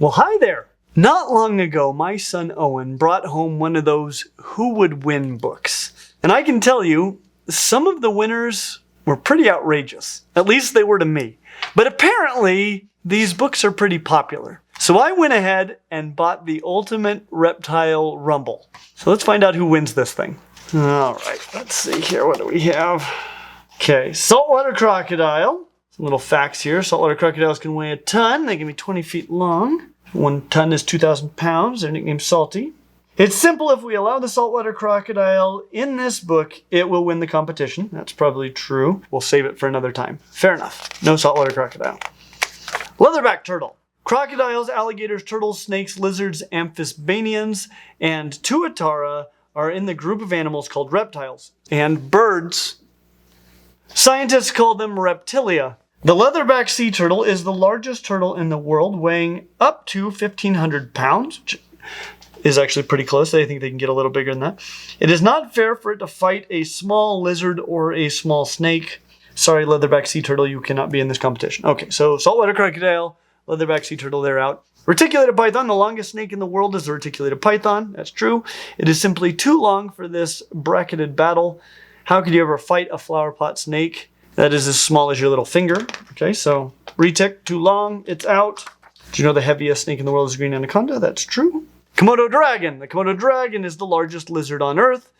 Well, hi there. Not long ago, my son Owen brought home one of those Who Would Win books. And I can tell you, some of the winners were pretty outrageous. At least they were to me. But apparently, these books are pretty popular. So I went ahead and bought the Ultimate Reptile Rumble. So let's find out who wins this thing. All right, let's see here. What do we have? Okay, saltwater crocodile. Some little facts here. Saltwater crocodiles can weigh a ton. They can be 20 feet long. 1 ton is 2,000 pounds. They're nicknamed Salty. It's simple. If we allow the saltwater crocodile in this book, it will win the competition. That's probably true. We'll save it for another time. Fair enough. No saltwater crocodile. Leatherback turtle. Crocodiles, alligators, turtles, snakes, lizards, amphisbaenians, and tuatara are in the group of animals called reptiles. And birds, scientists call them reptilia. The leatherback sea turtle is the largest turtle in the world, weighing up to 1,500 pounds, which is actually pretty close. I think they can get a little bigger than that. It is not fair for it to fight a small lizard or a small snake. Sorry, leatherback sea turtle, you cannot be in this competition. Okay, so saltwater crocodile, leatherback sea turtle, they're out. Reticulated python, the longest snake in the world is the reticulated python. That's true. It is simply too long for this bracketed battle. How could you ever fight a flower pot snake that is as small as your little finger? Okay, so retic, too long, it's out. Do you know the heaviest snake in the world is green anaconda? That's true. Komodo dragon. The Komodo dragon is the largest lizard on Earth.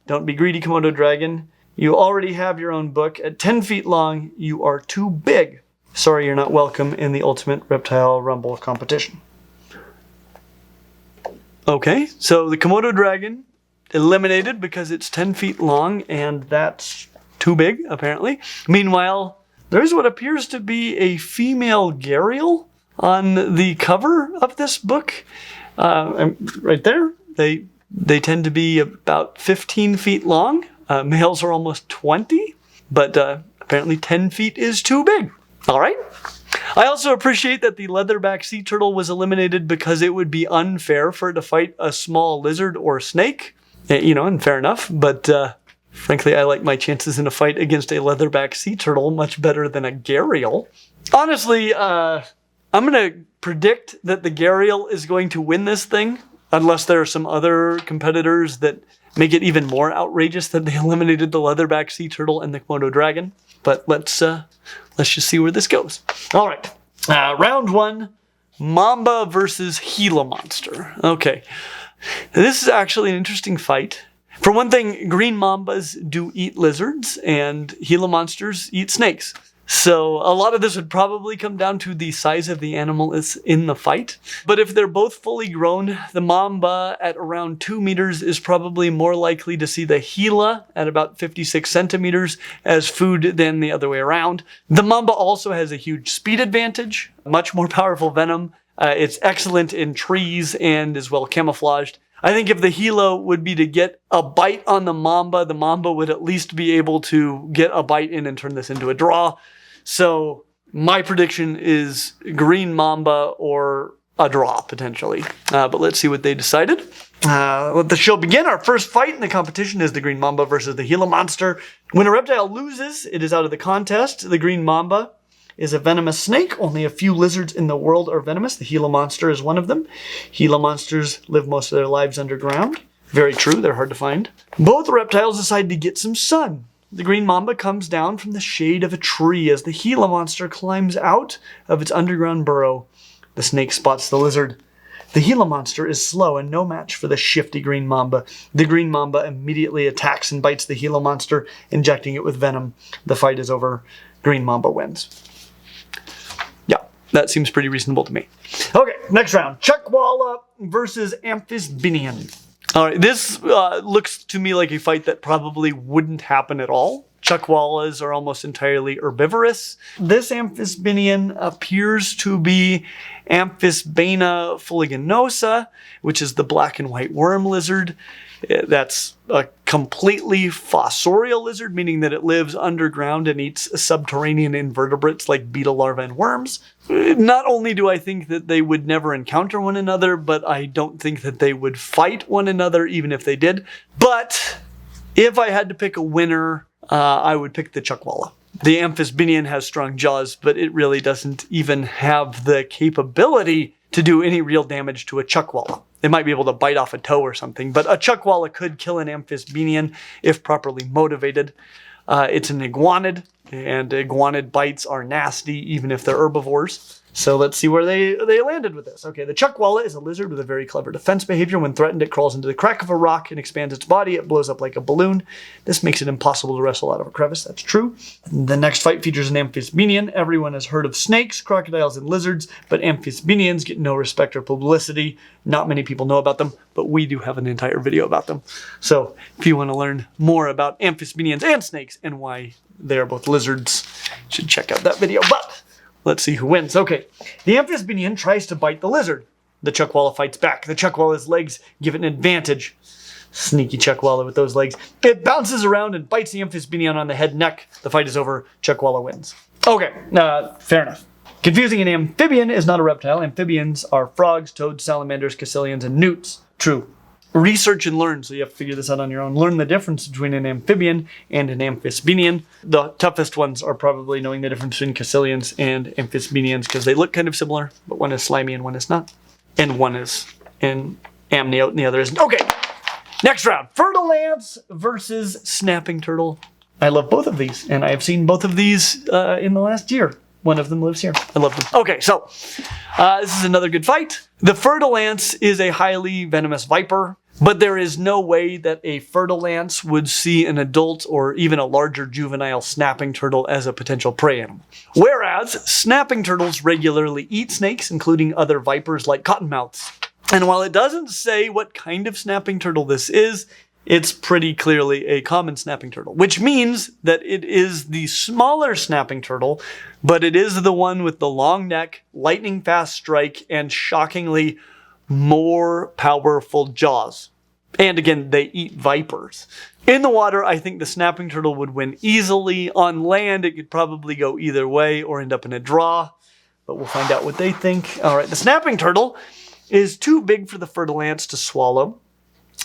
Don't be greedy, Komodo dragon. You already have your own book. At 10 feet long, you are too big. Sorry, you're not welcome in the Ultimate Reptile Rumble competition. Okay, so the Komodo dragon eliminated because it's 10 feet long, and that's too big, apparently. Meanwhile, there's what appears to be a female Gharial on the cover of this book. Right there. They tend to be about 15 feet long. Males are almost 20, but apparently 10 feet is too big. All right. I also appreciate that the leatherback sea turtle was eliminated because it would be unfair for it to fight a small lizard or snake. And fair enough. But frankly, I like my chances in a fight against a leatherback sea turtle much better than a Gharial. Honestly, I'm going to predict that the Gharial is going to win this thing, unless there are some other competitors that make it even more outrageous that they eliminated the leatherback sea turtle and the Komodo dragon. But let's just see where this goes. All right, round 1, Mamba versus Gila monster. Okay, this is actually an interesting fight. For one thing, green mambas do eat lizards, and Gila monsters eat snakes. So a lot of this would probably come down to the size of the animal is in the fight. But if they're both fully grown, the Mamba at around 2 meters is probably more likely to see the Gila at about 56 centimeters as food than the other way around. The Mamba also has a huge speed advantage, much more powerful venom. It's excellent in trees and is well camouflaged. I think if the Gila would be to get a bite on the Mamba would at least be able to get a bite in and turn this into a draw. So my prediction is green Mamba or a draw, potentially. But let's see what they decided. Let the show begin. Our first fight in the competition is the green Mamba versus the Gila monster. When a reptile loses, it is out of the contest. The green Mamba is a venomous snake. Only a few lizards in the world are venomous. The Gila monster is one of them. Gila monsters live most of their lives underground. Very true, they're hard to find. Both reptiles decide to get some sun. The green Mamba comes down from the shade of a tree as the Gila monster climbs out of its underground burrow. The snake spots the lizard. The Gila monster is slow and no match for the shifty green Mamba. The green Mamba immediately attacks and bites the Gila monster, injecting it with venom. The fight is over. Green Mamba wins. Yeah, that seems pretty reasonable to me. Okay, next round. Chuckwalla versus Amphisbaena. All right, this looks to me like a fight that probably wouldn't happen at all. Chuckwallas are almost entirely herbivorous. This Amphisbaena appears to be Amphisbaena fuliginosa, which is the black and white worm lizard. That's a completely fossorial lizard, meaning that it lives underground and eats subterranean invertebrates like beetle larvae and worms. Not only do I think that they would never encounter one another, but I don't think that they would fight one another even if they did. But if I had to pick a winner, I would pick the Chuckwalla. The Amphisbaena has strong jaws, but it really doesn't even have the capability to do any real damage to a Chuckwalla. They might be able to bite off a toe or something, but a Chuckwalla could kill an Amphisbaena if properly motivated. It's an iguanid, and iguanid bites are nasty even if they're herbivores. So let's see where they landed with this. Okay, the Chuckwalla is a lizard with a very clever defense behavior. When threatened, it crawls into the crack of a rock and expands its body. It blows up like a balloon. This makes it impossible to wrestle out of a crevice. That's true. The next fight features an Amphisbaena. Everyone has heard of snakes, crocodiles, and lizards, but Amphisbaenas get no respect or publicity. Not many people know about them, but we do have an entire video about them. So if you want to learn more about Amphisbaenas and snakes and why they are both lizards, you should check out that video. But let's see who wins. Okay, the Amphisbaena tries to bite the lizard. The Chuckwalla fights back. The Chuckwalla's legs give it an advantage. Sneaky Chuckwalla with those legs. It bounces around and bites the Amphisbaena on the head and neck. The fight is over. Chuckwalla wins. Okay, fair enough. Confusing an amphibian is not a reptile. Amphibians are frogs, toads, salamanders, caecilians, and newts. True. Research and learn, so you have to figure this out on your own. Learn the difference between an amphibian and an Amphisbaena. The toughest ones are probably knowing the difference between caecilians and Amphisbaenas because they look kind of similar, but one is slimy and one is not. And one is an amniote and the other isn't. Okay, next round. Fertilance versus snapping turtle. I love both of these, and I have seen both of these in the last year. One of them lives here. I love them. Okay, so this is another good fight. The Fertilance is a highly venomous viper. But there is no way that a Fertilance would see an adult or even a larger juvenile snapping turtle as a potential prey animal. Whereas snapping turtles regularly eat snakes, including other vipers like cottonmouths. And while it doesn't say what kind of snapping turtle this is, it's pretty clearly a common snapping turtle, which means that it is the smaller snapping turtle, but it is the one with the long neck, lightning fast strike, and shockingly more powerful jaws. And again, they eat vipers. In the water, I think the snapping turtle would win easily. On land, it could probably go either way or end up in a draw, but we'll find out what they think. All right, the snapping turtle is too big for the Fertilance to swallow,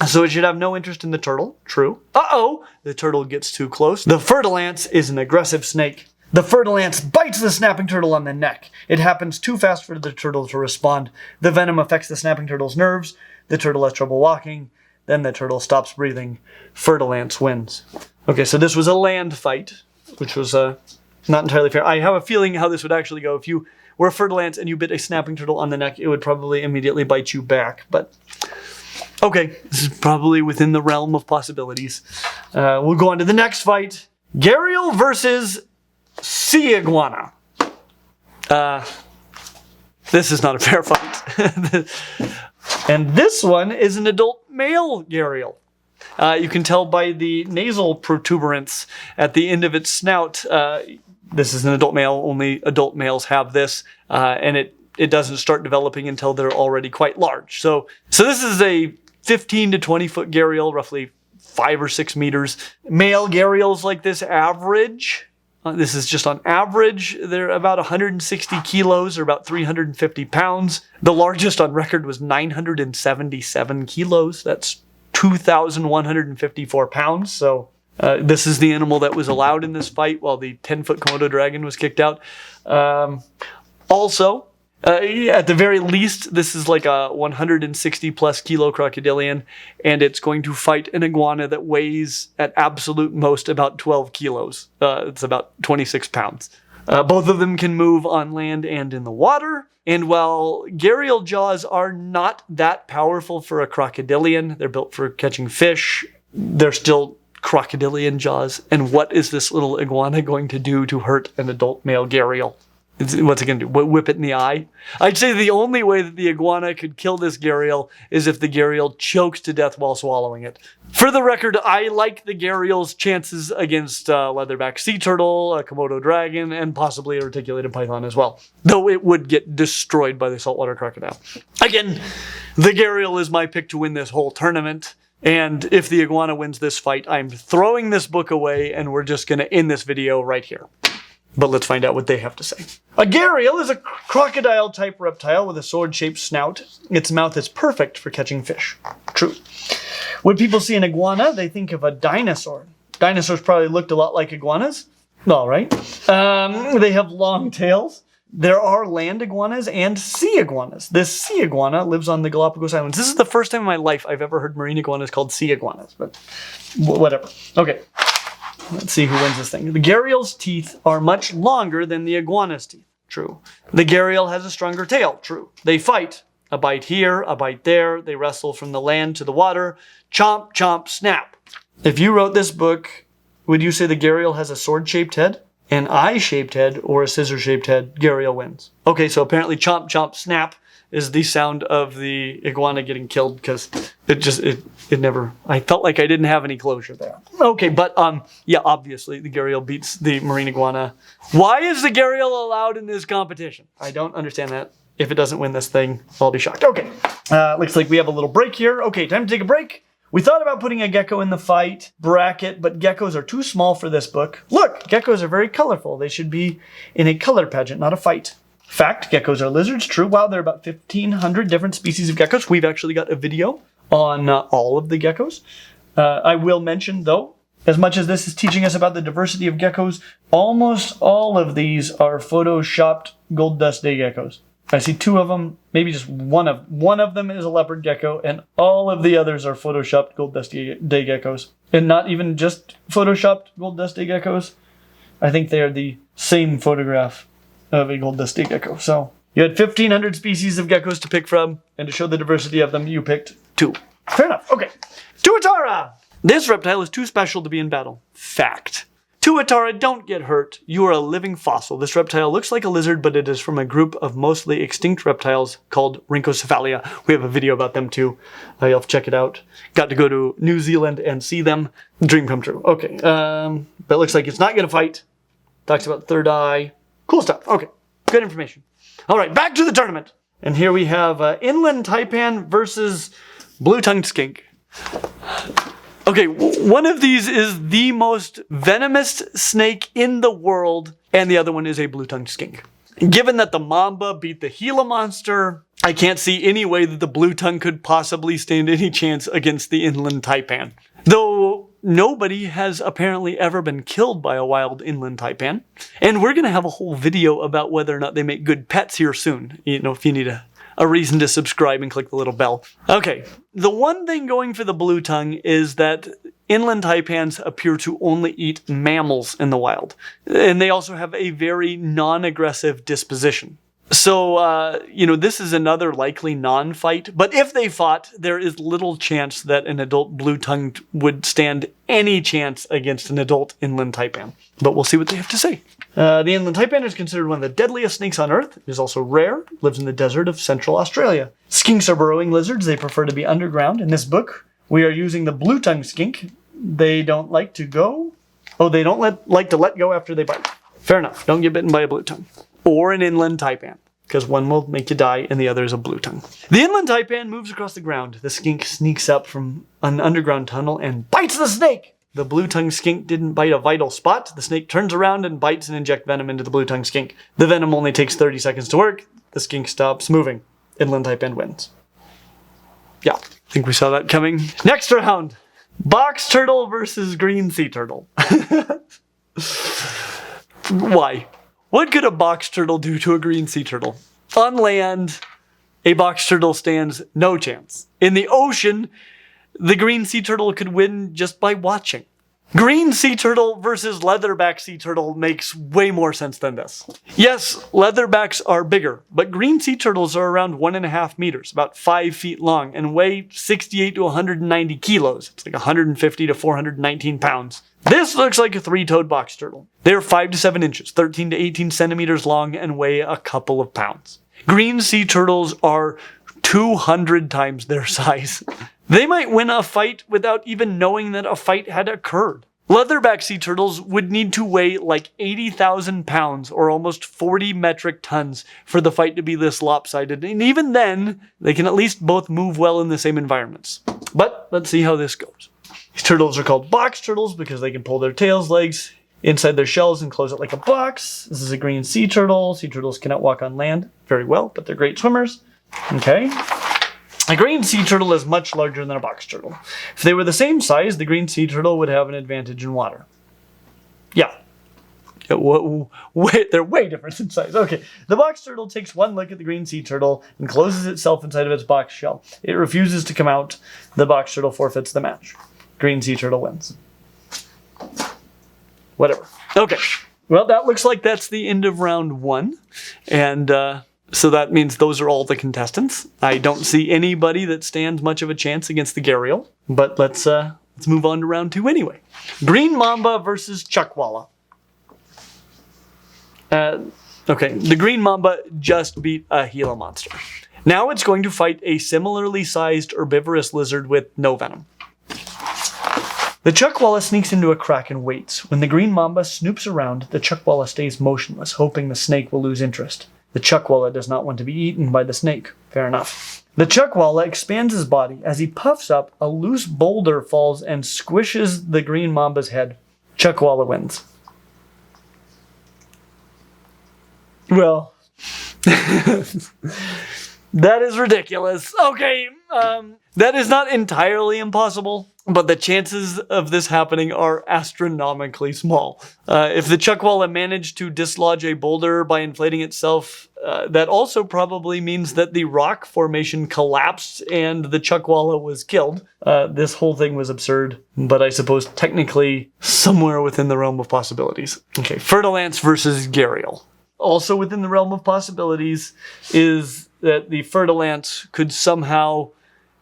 so it should have no interest in the turtle. True. Uh-oh, the turtle gets too close. The Fertilance is an aggressive snake. The Fertilance bites the snapping turtle on the neck. It happens too fast for the turtle to respond. The venom affects the snapping turtle's nerves. The turtle has trouble walking. Then the turtle stops breathing. Fertilance wins. Okay, so this was a land fight, which was not entirely fair. I have a feeling how this would actually go. If you were a Fertilance and you bit a snapping turtle on the neck, it would probably immediately bite you back. But okay, this is probably within the realm of possibilities. We'll go on to the next fight. Gharial versus sea iguana. This is not a fair fight. And this one is an adult male Gharial. You can tell by the nasal protuberance at the end of its snout. This is an adult male. Only adult males have this. And it doesn't start developing until they're already quite large. So this is a 15 to 20 foot Gharial, roughly 5 or 6 meters. Male Gharials like this average. This is just on average. They're about 160 kilos or about 350 pounds. The largest on record was 977 kilos. That's 2,154 pounds. So this is the animal that was allowed in this fight while the 10-foot Komodo dragon was kicked out. Also, at the very least, this is like a 160 plus kilo crocodilian, and it's going to fight an iguana that weighs at absolute most about 12 kilos. It's about 26 pounds. Both of them can move on land and in the water. And while Gharial jaws are not that powerful for a crocodilian, they're built for catching fish, they're still crocodilian jaws. And what is this little iguana going to do to hurt an adult male Gharial? What's it going to do? Whip it in the eye? I'd say the only way that the iguana could kill this Gharial is if the Gharial chokes to death while swallowing it. For the record, I like the Gharial's chances against leatherback sea turtle, a Komodo dragon, and possibly a reticulated python as well. Though it would get destroyed by the saltwater crocodile. Again, the Gharial is my pick to win this whole tournament. And if the iguana wins this fight, I'm throwing this book away and we're just going to end this video right here. But let's find out what they have to say. A Gharial is a crocodile-type reptile with a sword-shaped snout. Its mouth is perfect for catching fish. True. When people see an iguana, they think of a dinosaur. Dinosaurs probably looked a lot like iguanas. All right. They have long tails. There are land iguanas and sea iguanas. This sea iguana lives on the Galapagos Islands. This is the first time in my life I've ever heard marine iguanas called sea iguanas, but whatever. Okay, let's see who wins this thing. The Gharial's teeth are much longer than the iguana's teeth. True. The Gharial has a stronger tail. True. They fight. A bite here, a bite there. They wrestle from the land to the water. Chomp, chomp, snap. If you wrote this book, would you say the Gharial has a sword-shaped head, an eye-shaped head, or a scissor-shaped head? Gharial wins. Okay, so apparently chomp, chomp, snap is the sound of the iguana getting killed because it never, I felt like I didn't have any closure there. Okay, but yeah, obviously the Gharial beats the marine iguana. Why is the Gharial allowed in this competition? I don't understand that. If it doesn't win this thing, I'll be shocked. Okay, looks like we have a little break here. Okay, time to take a break. We thought about putting a gecko in the fight bracket, but geckos are too small for this book. Look, geckos are very colorful. They should be in a color pageant, not a fight. Fact, geckos are lizards. True. Wow, there are about 1,500 different species of geckos. We've actually got a video on all of the geckos. I will mention, though, as much as this is teaching us about the diversity of geckos, almost all of these are photoshopped gold dust day geckos. I see two of them, maybe just one of them is a leopard gecko, and all of the others are photoshopped gold dust day geckos. And not even just photoshopped gold dust day geckos. I think they are the same photograph of a gold dust day gecko. So you had 1,500 species of geckos to pick from, and to show the diversity of them, you picked two. Fair enough. Okay. Tuatara! This reptile is too special to be in battle. Fact. Tuatara, don't get hurt. You are a living fossil. This reptile looks like a lizard, but it is from a group of mostly extinct reptiles called Rhynchocephalia. We have a video about them too. You'll have to check it out. Got to go to New Zealand and see them. Dream come true. Okay, but it looks like it's not going to fight. Talks about third eye. Cool stuff. Okay, good information. All right, back to the tournament. And here we have inland taipan versus blue-tongued skink. Okay, one of these is the most venomous snake in the world, and the other one is a blue-tongued skink. Given that the Mamba beat the Gila monster, I can't see any way that the blue tongue could possibly stand any chance against the inland taipan. Though nobody has apparently ever been killed by a wild inland taipan. And we're going to have a whole video about whether or not they make good pets here soon. You know, if you need a reason to subscribe and click the little bell. Okay, the one thing going for the blue tongue is that inland taipans appear to only eat mammals in the wild. And they also have a very non-aggressive disposition. So, you know, this is another likely non-fight. But if they fought, there is little chance that an adult blue-tongued would stand any chance against an adult inland taipan. But we'll see what they have to say. The inland taipan is considered one of the deadliest snakes on Earth. It is also rare. Lives in the desert of Central Australia. Skinks are burrowing lizards. They prefer to be underground. In this book, we are using the blue-tongued skink. They don't like to go. Oh, they don't like to let go after they bite. Fair enough. Don't get bitten by a blue tongue. Or an inland taipan, because one will make you die and the other is a blue tongue. The inland taipan moves across the ground. The skink sneaks up from an underground tunnel and bites the snake. The blue-tongued skink didn't bite a vital spot. The snake turns around and bites and injects venom into the blue-tongued skink. The venom only takes 30 seconds to work. The skink stops moving. Inland taipan wins. Yeah, I think we saw that coming. Next round. Box turtle versus green sea turtle. Why? What could a box turtle do to a green sea turtle? On land, a box turtle stands no chance. In the ocean, the green sea turtle could win just by watching. Green sea turtle versus leatherback sea turtle makes way more sense than this. Yes, leatherbacks are bigger, but green sea turtles are around 1.5 meters, about 5 feet long, and weigh 68 to 190 kilos. It's like 150 to 419 pounds. This looks like a 3-toed box turtle. They're 5 to 7 inches, 13 to 18 centimeters long, and weigh a couple of pounds. Green sea turtles are 200 times their size. They might win a fight without even knowing that a fight had occurred. Leatherback sea turtles would need to weigh like 80,000 pounds or almost 40 metric tons for the fight to be this lopsided. And even then, they can at least both move well in the same environments. But let's see how this goes. These turtles are called box turtles because they can pull their tails, legs inside their shells and close it like a box. This is a green sea turtle. Sea turtles cannot walk on land very well, but they're great swimmers. Okay. A green sea turtle is much larger than a box turtle. If they were the same size, the green sea turtle would have an advantage in water. Yeah. They're way different in size. Okay, the box turtle takes one look at the green sea turtle and closes itself inside of its box shell. It refuses to come out. The box turtle forfeits the match. Green sea turtle wins. Whatever. Okay. Well, that looks like that's the end of round 1. And so that means those are all the contestants. I don't see anybody that stands much of a chance against the Gharial. But let's move on to round 2 anyway. Green Mamba versus Chuckwalla. Okay, the green Mamba just beat a Gila monster. Now it's going to fight a similarly sized herbivorous lizard with no venom. The Chuckwalla sneaks into a crack and waits. When the green Mamba snoops around, the Chuckwalla stays motionless, hoping the snake will lose interest. The Chuckwalla does not want to be eaten by the snake. Fair enough. The Chuckwalla expands his body. As he puffs up, a loose boulder falls and squishes the green Mamba's head. Chuckwalla wins. Well, that is ridiculous. Okay, that is not entirely impossible, but the chances of this happening are astronomically small. If the Chuckwalla managed to dislodge a boulder by inflating itself, that also probably means that the rock formation collapsed and the Chuckwalla was killed. This whole thing was absurd, but I suppose technically somewhere within the realm of possibilities. Okay, Fertilance versus Gharial. Also within the realm of possibilities is that the Fertilance could somehow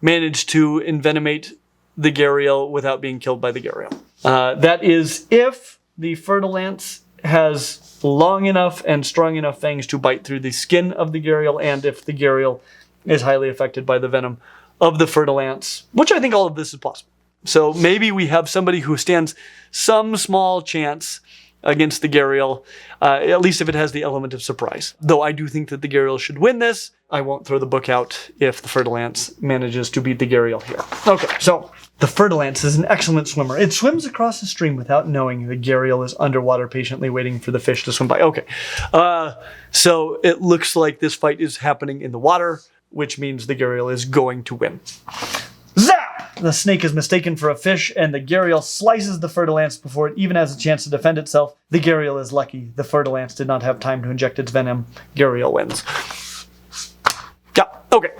manage to envenomate the Gharial without being killed by the Gharial. That is if the Fertilance has long enough and strong enough fangs to bite through the skin of the Gharial, and if the Gharial is highly affected by the venom of the Fertilance, which I think all of this is possible. So maybe we have somebody who stands some small chance against the Gharial, at least if it has the element of surprise. Though I do think that the Gharial should win this. I won't throw the book out if the Fertilance manages to beat the Gharial here. Okay, so the Fertilance is an excellent swimmer. It swims across the stream without knowing the Gharial is underwater, patiently waiting for the fish to swim by. Okay, so it looks like this fight is happening in the water, which means the Gharial is going to win. Zap! The snake is mistaken for a fish, and the Gharial slices the Fertilance before it even has a chance to defend itself. The Gharial is lucky. The Fertilance did not have time to inject its venom. Gharial wins. Yeah, okay.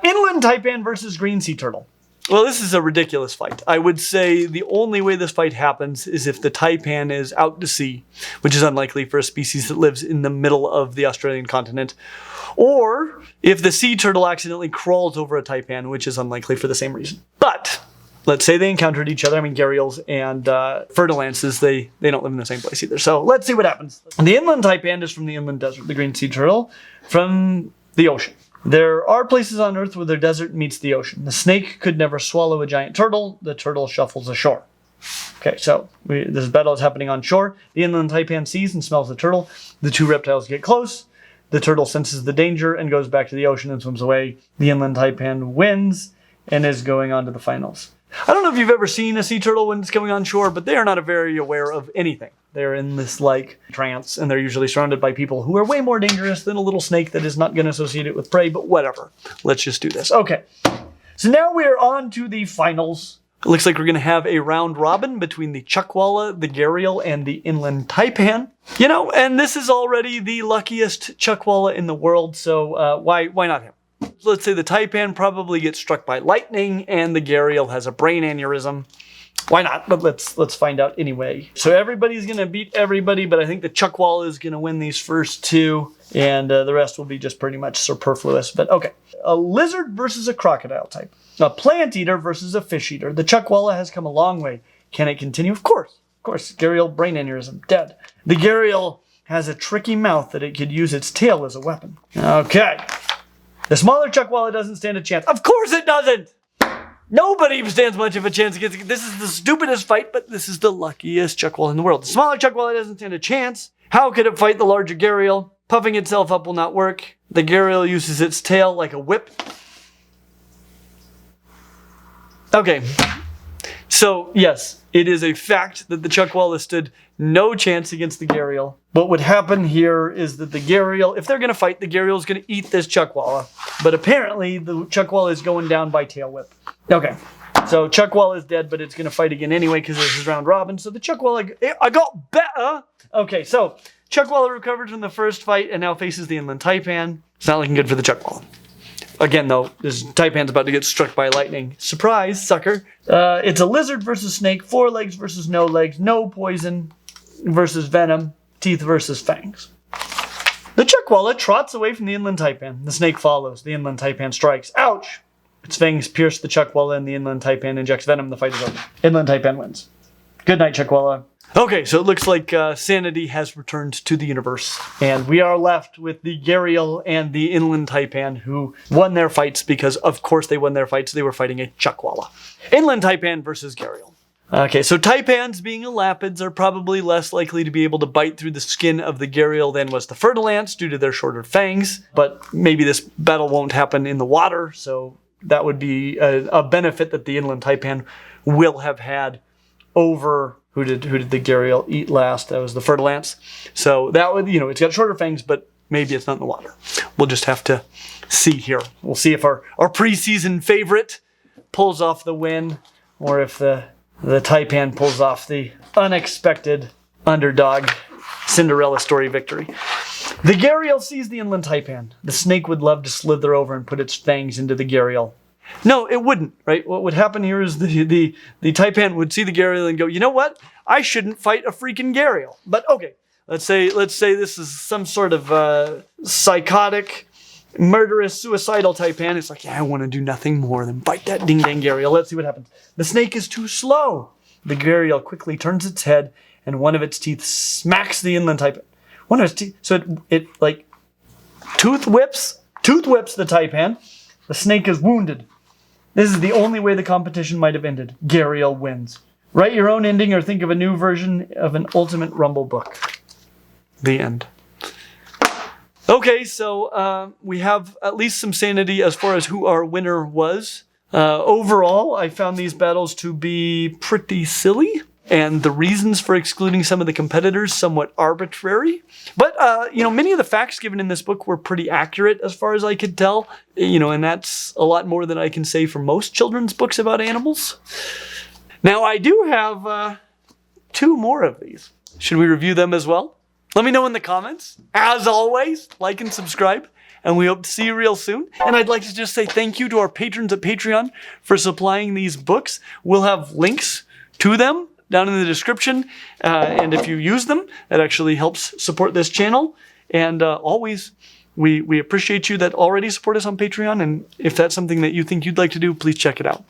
Inland Taipan versus Green Sea Turtle. Well, this is a ridiculous fight. I would say the only way this fight happens is if the Taipan is out to sea, which is unlikely for a species that lives in the middle of the Australian continent, or if the sea turtle accidentally crawls over a Taipan, which is unlikely for the same reason. But let's say they encountered each other. I mean, Gharials and Fertilances, they don't live in the same place either. So let's see what happens. The inland Taipan is from the inland desert. The green sea turtle from the ocean. There are places on Earth where the desert meets the ocean. The snake could never swallow a giant turtle. The turtle shuffles ashore. Okay, so this battle is happening on shore. The inland Taipan sees and smells the turtle. The two reptiles get close. The turtle senses the danger and goes back to the ocean and swims away. The inland Taipan wins and is going on to the finals. I don't know if you've ever seen a sea turtle when it's coming on shore, but they are not very aware of anything. They're in this trance, and they're usually surrounded by people who are way more dangerous than a little snake that is not going to associate it with prey, but whatever. Let's just do this. Okay, so now we're on to the finals. It looks like we're going to have a round robin between the Chuckwalla, the Gharial, and the inland Taipan. You know, and this is already the luckiest Chuckwalla in the world, so why not him? Let's say the Taipan probably gets struck by lightning, and the Gharial has a brain aneurysm. Why not? But let's find out anyway. So everybody's going to beat everybody, but I think the Chuckwalla is going to win these first two, and the rest will be just pretty much superfluous. But okay. A lizard versus a crocodile type. A plant eater versus a fish eater. The Chuckwalla has come a long way. Can it continue? Of course. Of course. Gharial brain aneurysm. Dead. The Gharial has a tricky mouth that it could use its tail as a weapon. Okay. The smaller Chuckwalla doesn't stand a chance. Of course it doesn't! Nobody stands much of a chance against it. This is the stupidest fight, but this is the luckiest Chuckwalla in the world. The smaller Chuckwalla doesn't stand a chance. How could it fight the larger Gharial? Puffing itself up will not work. The Gharial uses its tail like a whip. Okay. So, yes, it is a fact that the Chuckwalla stood no chance against the Gharial. What would happen here is that the Gharial, if they're going to fight, the Gharial is going to eat this Chuckwalla. But apparently, the Chuckwalla is going down by tail whip. Okay. So Chuckwalla is dead, but it's going to fight again anyway because this is round robin. So the Chuckwalla, I got better. Okay, so Chuckwalla recovered from the first fight and now faces the inland Taipan. It's not looking good for the Chuckwalla. Again, though, this Taipan's about to get struck by lightning. Surprise, sucker. It's a lizard versus snake, 4 legs versus no legs, no poison versus venom, teeth versus fangs. The Chuckwalla trots away from the inland Taipan. The snake follows. The inland Taipan strikes. Ouch! Its fangs pierce the Chuckwalla and the inland Taipan injects venom. The fight is over. Inland Taipan wins. Good night, Chuckwalla. Okay, so it looks like sanity has returned to the universe. And we are left with the Gharial and the inland Taipan who won their fights because, of course, they won their fights. They were fighting a Chuckwalla. Inland Taipan versus Gharial. Okay, so Taipans, being elapids, are probably less likely to be able to bite through the skin of the Gharial than was the Fertilance due to their shorter fangs. But maybe this battle won't happen in the water, so that would be a benefit that the inland Taipan will have had over who did the Gharial eat last? That was the Fertilance. So that would, it's got shorter fangs, but maybe it's not in the water. We'll just have to see here. We'll see if our preseason favorite pulls off the win, or if the Taipan pulls off the unexpected underdog Cinderella story victory. The Gharial sees the inland Taipan. The snake would love to slither over and put its fangs into the Gharial. No, it wouldn't, right? What would happen here is the Taipan would see the Gharial and go, you know what? I shouldn't fight a freaking Gharial. But okay, let's say this is some sort of psychotic, murderous, suicidal Taipan. It's like, yeah, I want to do nothing more than fight that ding-dang Gharial. Let's see what happens. The snake is too slow. The Gharial quickly turns its head and one of its teeth smacks the inland Taipan. One of its teeth, so it like tooth whips the Taipan. The snake is wounded. This is the only way the competition might have ended. Gharial wins. Write your own ending or think of a new version of an Ultimate Rumble book. The end. Okay, so we have at least some sanity as far as who our winner was. Overall, I found these battles to be pretty silly, and the reasons for excluding some of the competitors somewhat arbitrary. But, many of the facts given in this book were pretty accurate as far as I could tell. And that's a lot more than I can say for most children's books about animals. Now, I do have 2 more of these. Should we review them as well? Let me know in the comments. As always, like and subscribe. And we hope to see you real soon. And I'd like to just say thank you to our patrons at Patreon for supplying these books. We'll have links to them down in the description, and if you use them, that actually helps support this channel. And always, we appreciate you that already support us on Patreon, and if that's something that you think you'd like to do, please check it out.